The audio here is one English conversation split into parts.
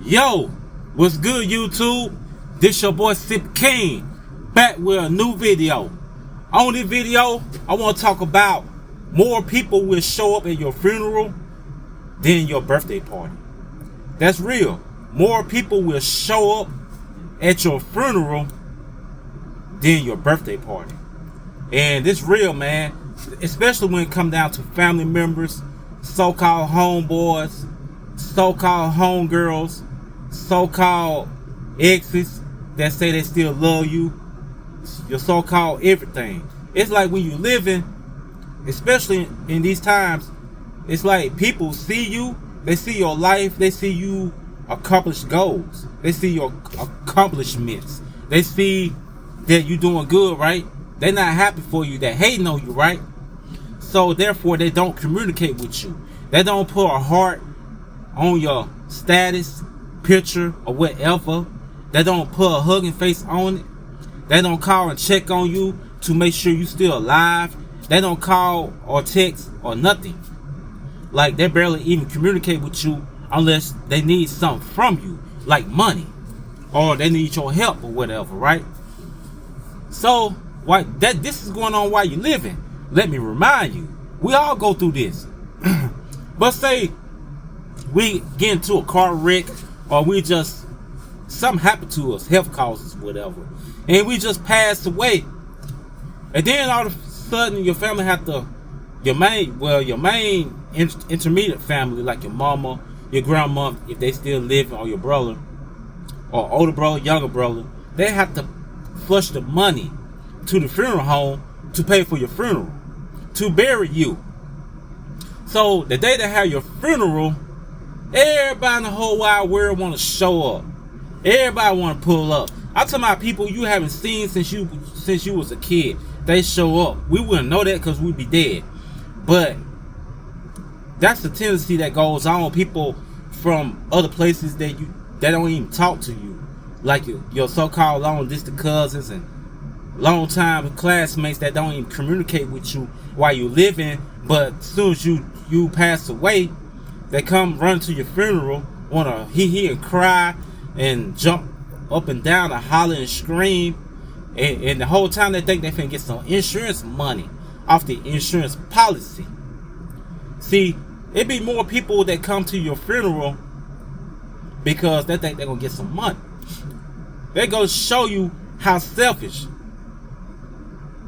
Yo, what's good, YouTube? This your boy Sippi King, back with a new video. On this video, I want to talk about more people will show up at your funeral than your birthday party. That's real. More people will show up at your funeral than your birthday party. And it's real, man. Especially when it comes down to family members, so-called homeboys, so-called homegirls, so-called exes that say they still love you, your so-called everything. It's like when you living, especially in these times, it's like people see you, they see your life, they see you accomplish goals, they see your accomplishments, they see that you doing good, right? They're not happy for you, they're hating on you, right? So therefore they don't communicate with you. They don't put a heart on your status, picture, or whatever. They don't put a hugging face on it. They don't call and check on you to make sure you still alive. They don't call or text or nothing. Like, they barely even communicate with you unless they need something from you, like money, or they need your help or whatever, right? So this is going on while you're living. Let me remind you, we all go through this. But say we get into a car wreck, or we just, something happened to us, health causes, whatever, and we just passed away, and then all of a sudden your family have to, your main intermediate family, like your mama, your grandma, if they still living, or your brother, or older brother, younger brother, they have to flush the money to the funeral home to pay for your funeral, to bury you. So the day they have your funeral, everybody in the whole wide world want to show up. Everybody want to pull up. I'm talking about people you haven't seen since you was a kid. They show up. We wouldn't know that because we'd be dead. But that's the tendency that goes on. People from other places that don't even talk to you, like your so-called long distance cousins and long time classmates that don't even communicate with you while you're living. But as soon as you pass away, they come run to your funeral, wanna hee and cry and jump up and down and holler and scream, and the whole time they think they finna get some insurance money off the insurance policy. See, it be more people that come to your funeral because they think they're gonna get some money. They gonna show you how selfish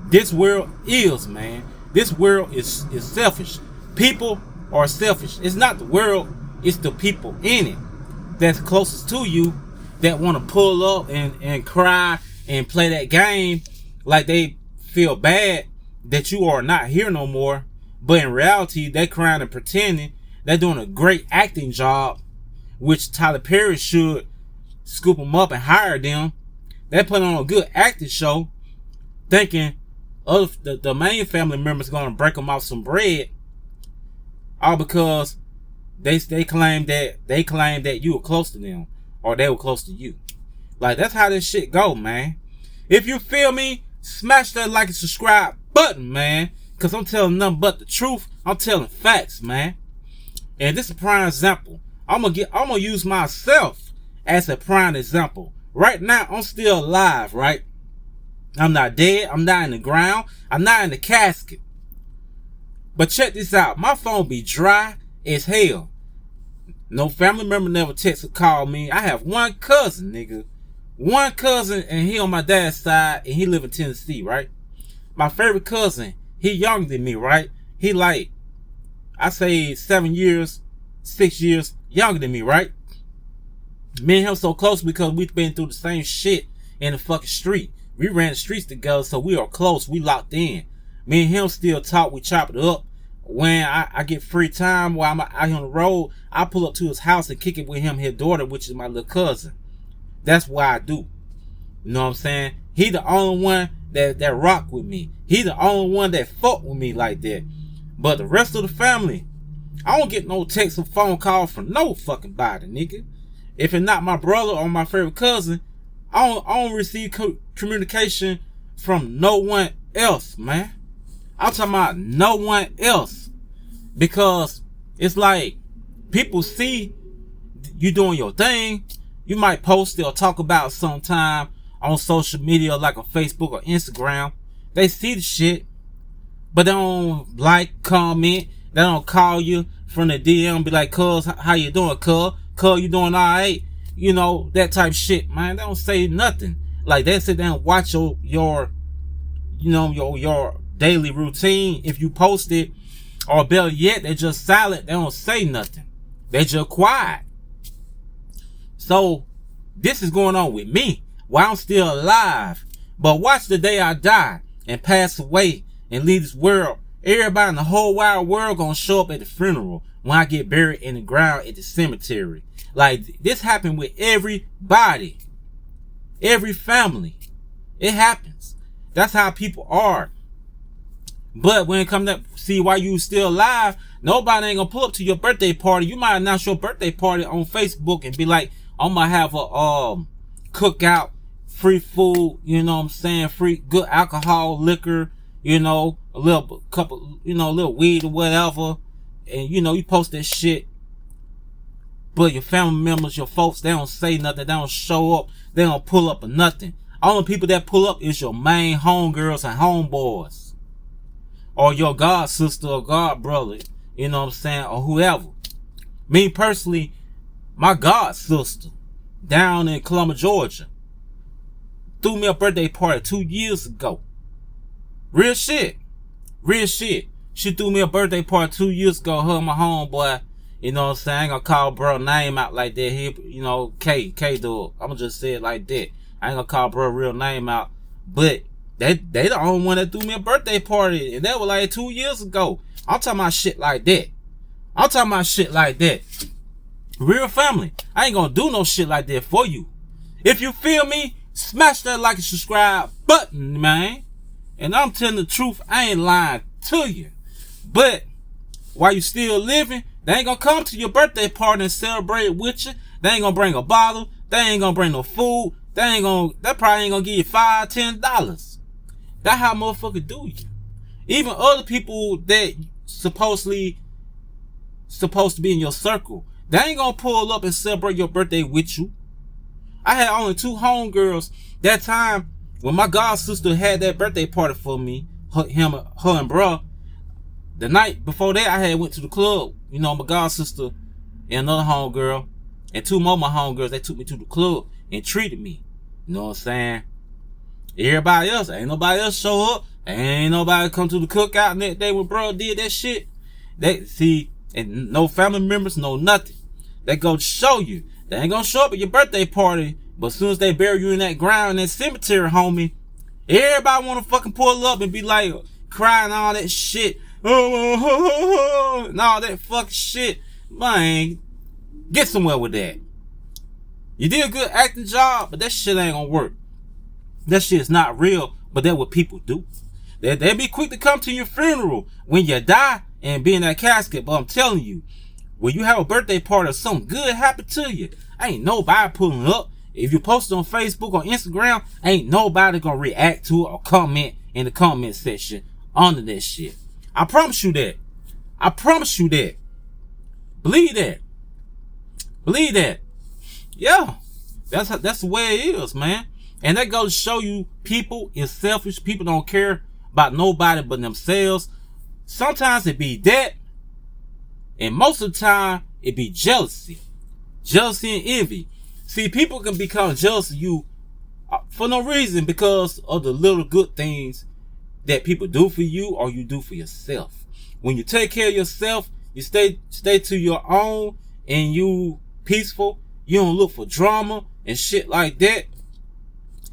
this world is, man. This world is selfish. People are selfish. It's not the world, it's the people in it that's closest to you that want to pull up and cry and play that game like they feel bad that you are not here no more. But in reality, they crying and pretending they're doing a great acting job, which Tyler Perry should scoop them up and hire them. They put on a good acting show thinking the main family members gonna break them off some bread, all because they claim that you were close to them, or they were close to you. Like, that's how this shit go, man. If you feel me, smash that like and subscribe button, man, cause I'm telling nothing but the truth. I'm telling facts, man. And this is a prime example. I'm gonna use myself as a prime example. Right now, I'm still alive, right? I'm not dead. I'm not in the ground. I'm not in the casket. But check this out. My phone be dry as hell. No family member never text or call me. I have one cousin, nigga. One cousin, and he on my dad's side, and he live in Tennessee, right? My favorite cousin, he younger than me, right? He like, I say 6 years younger than me, right? Me and him so close because we've been through the same shit in the fucking street. We ran the streets together, so we are close. We locked in. Me and him still talk. We chop it up. When I get free time while I'm out here on the road, I pull up to his house and kick it with him, his daughter, which is my little cousin. That's why I do. You know what I'm saying? He the only one that rock with me. He the only one that fuck with me like that. But the rest of the family, I don't get no text or phone call from no fucking body, nigga. If it's not my brother or my favorite cousin, I don't receive communication from no one else, man. I'm talking about no one else. Because it's like people see you doing your thing, you might post it or talk about sometime on social media like on Facebook or Instagram. They see the shit, but they don't like, comment. They don't call you from the DM, be like, cuz, how you doing, cuz? Cuz, you doing alright? You know, that type of shit, man. They don't say nothing. Like, they sit down and watch your you know, your daily routine. If you post it, or better yet, they just silent. They don't say nothing. They just quiet. So, this is going on with me while I'm still alive. But watch the day I die and pass away and leave this world. Everybody in the whole wide world gonna show up at the funeral when I get buried in the ground at the cemetery. Like, this happened with everybody. Every family. It happens. That's how people are. But when it comes to see why you still alive, nobody ain't gonna pull up to your birthday party. You might announce your birthday party on Facebook and be like, I'm gonna have a cookout, free food, you know what I'm saying, free good alcohol, liquor, you know, a little couple, you know, a little weed or whatever. And you know, you post that shit. But your family members, your folks, they don't say nothing, they don't show up, they don't pull up or nothing. All the people that pull up is your main homegirls and homeboys. Or your god sister or god brother, you know what I'm saying, or whoever. Me personally, my god sister down in Columbia, Georgia, threw me a birthday party 2 years ago. Real shit. Real shit. She threw me a birthday party 2 years ago, her and my homeboy. You know what I'm saying? I ain't gonna call bro name out like that. He, you know, K dog. I'm gonna just say it like that. I ain't gonna call bro real name out. But they the only one that threw me a birthday party, and that was like 2 years ago. I'm talking about shit like that. I'm talking about shit like that. Real family. I ain't gonna do no shit like that for you. If you feel me, smash that like and subscribe button, man. And I'm telling the truth, I ain't lying to you. But while you still living, they ain't gonna come to your birthday party and celebrate with you. They ain't gonna bring a bottle. They ain't gonna bring no food. They probably ain't gonna give you $5, $10. That's how motherfuckers do you. Even other people that supposed to be in your circle, they ain't gonna pull up and celebrate your birthday with you. I had only 2 homegirls that time when my god sister had that birthday party for me, her and bruh. The night before that, I had went to the club. You know, my god sister and another homegirl and 2 more of my homegirls, they took me to the club and treated me. You know what I'm saying? Everybody else, ain't nobody else show up. Ain't nobody come to the cookout and that day when bro did that shit. They see, and no family members, no nothing. They go to show you. They ain't gonna show up at your birthday party, but as soon as they bury you in that ground in that cemetery, homie, everybody wanna fucking pull up and be like crying all that shit. And all that fucking shit. Man, get somewhere with that. You did a good acting job, but that shit ain't gonna work. That shit is not real, but that's what people do. They be quick to come to your funeral when you die and be in that casket. But I'm telling you, when you have a birthday party or something good happen to you, ain't nobody pulling up. If you post it on Facebook or Instagram, ain't nobody gonna react to it or comment in the comment section under that shit. I promise you that. I promise you that. Believe that. Believe that. Yeah. That's the way it is, man. And that goes to show you people is selfish. People don't care about nobody but themselves. Sometimes it be that. And most of the time, it be jealousy. Jealousy and envy. See, people can become jealous of you for no reason because of the little good things that people do for you or you do for yourself. When you take care of yourself, you stay to your own and you peaceful. You don't look for drama and shit like that.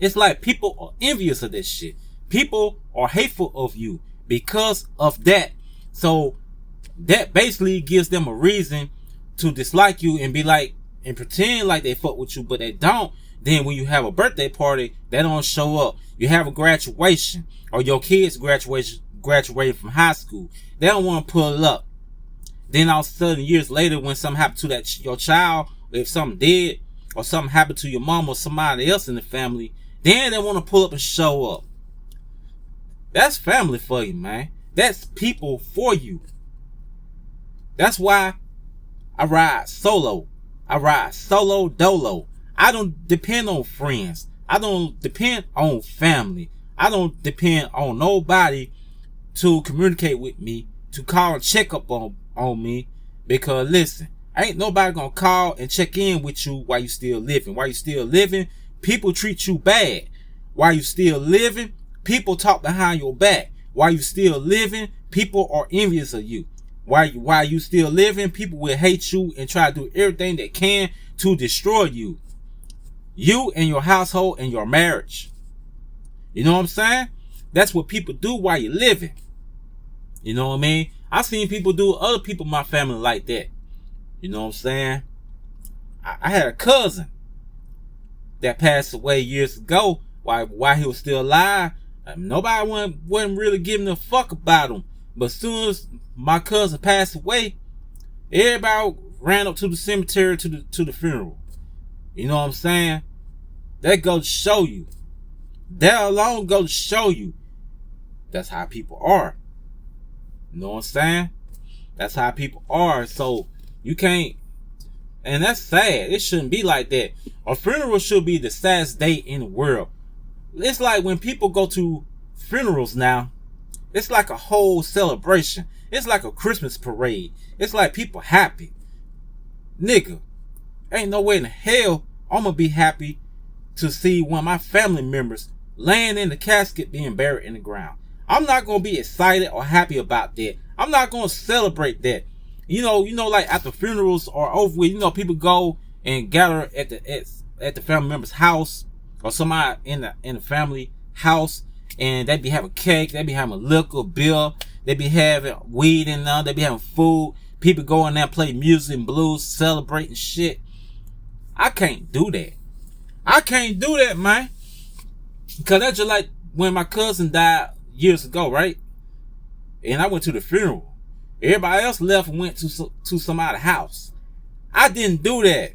It's like people are envious of this shit. People are hateful of you because of that. So that basically gives them a reason to dislike you and be like, and pretend like they fuck with you, but they don't. Then when you have a birthday party, they don't show up. You have a graduation or your kids graduated from high school. They don't want to pull up. Then all of a sudden, years later, when something happened to your child, if something did, or something happened to your mom or somebody else in the family, then they want to pull up and show up. That's family for you, man. That's people for you. That's why I ride solo. I ride solo dolo. I don't depend on friends. I don't depend on family. I don't depend on nobody to communicate with me, to call and check up on me. Because listen, ain't nobody gonna call and check in with you while you still living. While you still living, people treat you bad. While you still living, people talk behind your back. While you still living, people are envious of you. While you still living, people will hate you and try to do everything they can to destroy you. You and your household and your marriage. You know what I'm saying? That's what people do while you're living. You know what I mean? I've seen people do other people in my family like that. You know what I'm saying? I had a cousin that passed away years ago while he was still alive. Nobody wasn't really giving a fuck about him. But as soon as my cousin passed away, everybody ran up to the cemetery to the funeral. You know what I'm saying? That goes to show you. That alone goes to show you. That's how people are. You know what I'm saying? That's how people are. So you can't, and that's sad. It shouldn't be like that. A funeral should be the saddest day in the world. It's like when people go to funerals now, it's like a whole celebration. It's like a Christmas parade. It's like people happy. Nigga, ain't no way in hell I'm gonna be happy to see one of my family members laying in the casket being buried in the ground. I'm not gonna be excited or happy about that. I'm not gonna celebrate that. You know, like after funerals are over with, people go and gather at the family member's house or somebody in the family house, and they be having cake, they be having liquor, beer, they be having weed in there, they be having food. People go in there, play music and blues, celebrating shit. I can't do that. I can't do that, man. Because that's just like when my cousin died years ago, right? And I went to the funeral. Everybody else left and went to somebody's house. I didn't do that.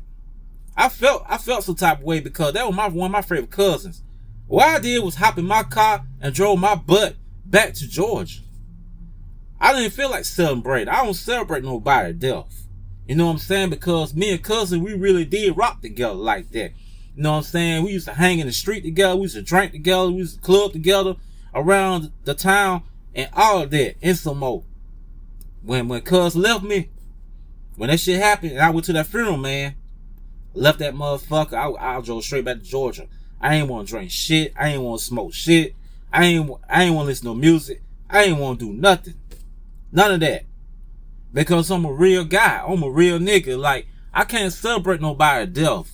I felt some type of way because that was one of my favorite cousins. What I did was hop in my car and drove my butt back to Georgia. I didn't feel like celebrating. I don't celebrate nobody's death. You know what I'm saying? Because me and cousin, we really did rock together like that. You know what I'm saying? We used to hang in the street together. We used to drink together. We used to club together around the town and all of that and some more. When cuz left me, when that shit happened and I went to that funeral, man, left that motherfucker, I drove straight back to Georgia. I ain't want to drink shit. I ain't want to smoke shit. I ain't want to listen to music. I ain't want to do nothing. None of that. Because I'm a real guy. I'm a real nigga. Like, I can't celebrate nobody's death.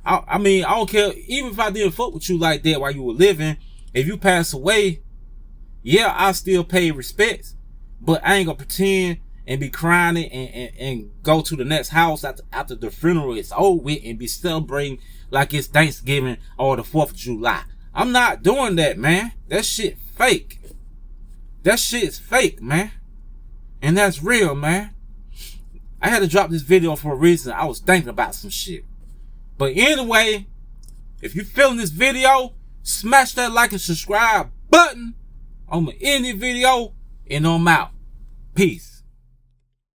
I mean, I don't care. Even if I didn't fuck with you like that while you were living, if you pass away, yeah, I still pay respects. But I ain't gonna pretend and be crying and go to the next house after the funeral is over with and be celebrating like it's Thanksgiving or the 4th of July. I'm not doing that, man. That shit fake. That shit is fake, man. And that's real, man. I had to drop this video for a reason. I was thinking about some shit. But anyway, if you're feeling this video, smash that like and subscribe button on my any video, and I'm out. Peace.